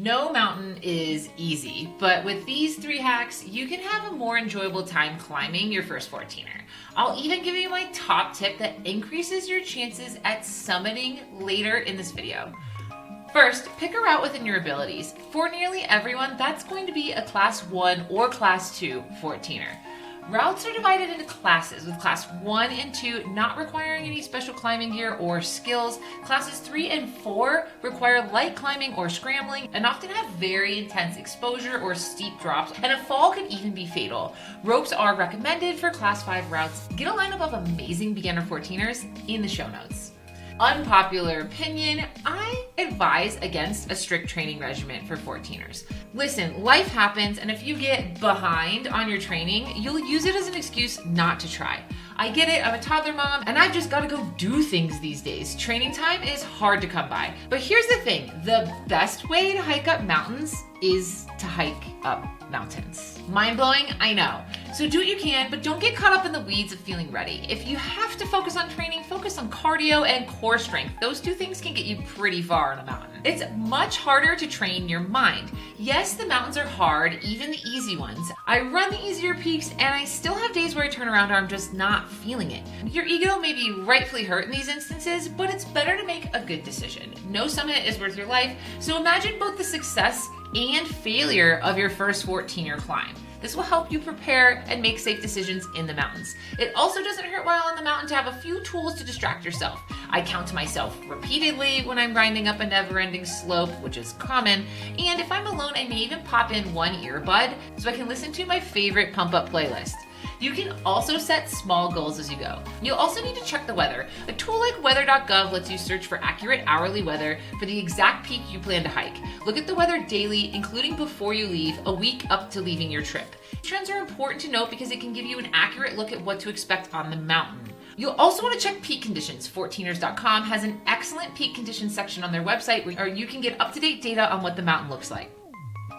No mountain is easy, but with these 3 hacks, you can have a more enjoyable time climbing your first 14er. I'll even give you my top tip that increases your chances at summiting later in this video. First, pick a route within your abilities. For nearly everyone, that's going to be a Class 1 or Class 2 14er. Routes are divided into classes, with Class 1 and 2 not requiring any special climbing gear or skills. Classes 3 and 4 require light climbing or scrambling and often have very intense exposure or steep drops, and a fall can even be fatal. Ropes are recommended for Class 5 routes. Get a lineup of amazing beginner 14ers in the show notes. Unpopular opinion, I advise against a strict training regimen for 14ers. Listen, life happens, and if you get behind on your training, you'll use it as an excuse not to try. I get it, I'm a toddler mom, and I've just got to go do things these days. Training time is hard to come by. But here's the thing, the best way to hike up mountains is to hike up mountains. Mind-blowing? I know. So do what you can, but don't get caught up in the weeds of feeling ready. If you have to focus on training, focus on cardio and core strength. Those 2 things can get you pretty far on a mountain. It's much harder to train your mind. Yes, the mountains are hard, even the easy ones. I run the easier peaks, and I still have days where I turn around or I'm just not feeling it. Your ego may be rightfully hurt in these instances, but it's better to make a good decision. No summit is worth your life, so imagine both the success and failure of your first 14er climb. This will help you prepare and make safe decisions in the mountains. It also doesn't hurt while on the mountain to have a few tools to distract yourself. I count to myself repeatedly when I'm grinding up a never-ending slope, which is common, and if I'm alone, I may even pop in one earbud so I can listen to my favorite pump-up playlist. You can also set small goals as you go. You'll also need to check the weather. A tool like weather.gov lets you search for accurate hourly weather for the exact peak you plan to hike. Look at the weather daily, including before you leave, a week up to leaving your trip. Trends are important to note because it can give you an accurate look at what to expect on the mountain. You'll also want to check peak conditions. 14ers.com has an excellent peak conditions section on their website where you can get up-to-date data on what the mountain looks like.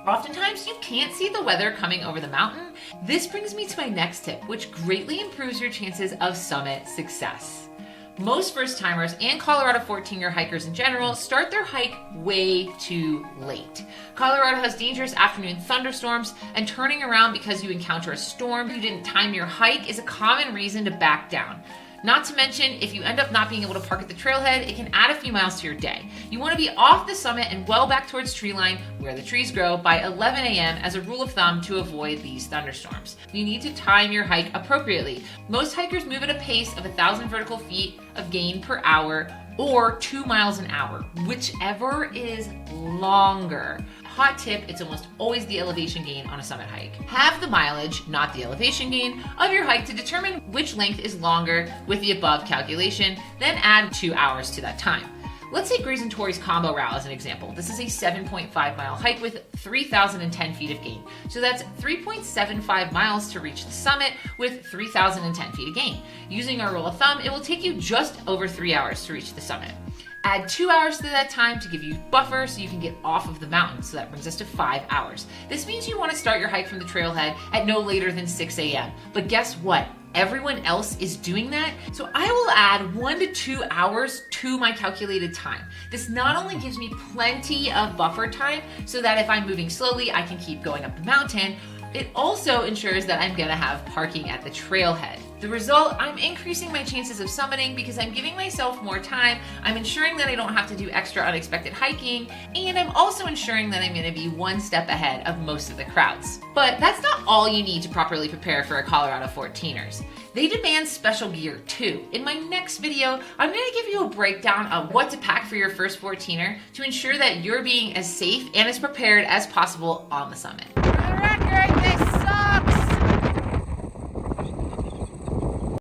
Oftentimes, you can't see the weather coming over the mountain. This brings me to my next tip, which greatly improves your chances of summit success. Most first-timers and Colorado 14er hikers in general start their hike way too late. Colorado has dangerous afternoon thunderstorms, and turning around because you encounter a storm you didn't time your hike is a common reason to back down. Not to mention, if you end up not being able to park at the trailhead, it can add a few miles to your day. You want to be off the summit and well back towards tree line where the trees grow by 11 a.m. as a rule of thumb to avoid these thunderstorms. You need to time your hike appropriately. Most hikers move at a pace of 1,000 vertical feet of gain per hour or 2 miles an hour, whichever is longer. Hot tip, it's almost always the elevation gain on a summit hike. Have the mileage, not the elevation gain, of your hike to determine which length is longer with the above calculation, then add 2 hours to that time. Let's take Grayson Torrey's combo route as an example. This is a 7.5 mile hike with 3,010 feet of gain. So that's 3.75 miles to reach the summit with 3,010 feet of gain. Using our rule of thumb, it will take you just over 3 hours to reach the summit. Add 2 hours to that time to give you buffer so you can get off of the mountain. So that brings us to 5 hours. This means you want to start your hike from the trailhead at no later than 6 a.m. But guess what? Everyone else is doing that, so I will add 1 to 2 hours to my calculated time. This not only gives me plenty of buffer time so that if I'm moving slowly, I can keep going up the mountain, it also ensures that I'm gonna have parking at the trailhead. The result, I'm increasing my chances of summiting because I'm giving myself more time, I'm ensuring that I don't have to do extra unexpected hiking, and I'm also ensuring that I'm gonna be one step ahead of most of the crowds. But that's not all you need to properly prepare for a Colorado 14ers. They demand special gear too. In my next video, I'm gonna give you a breakdown of what to pack for your first 14er to ensure that you're being as safe and as prepared as possible on the summit. For the record,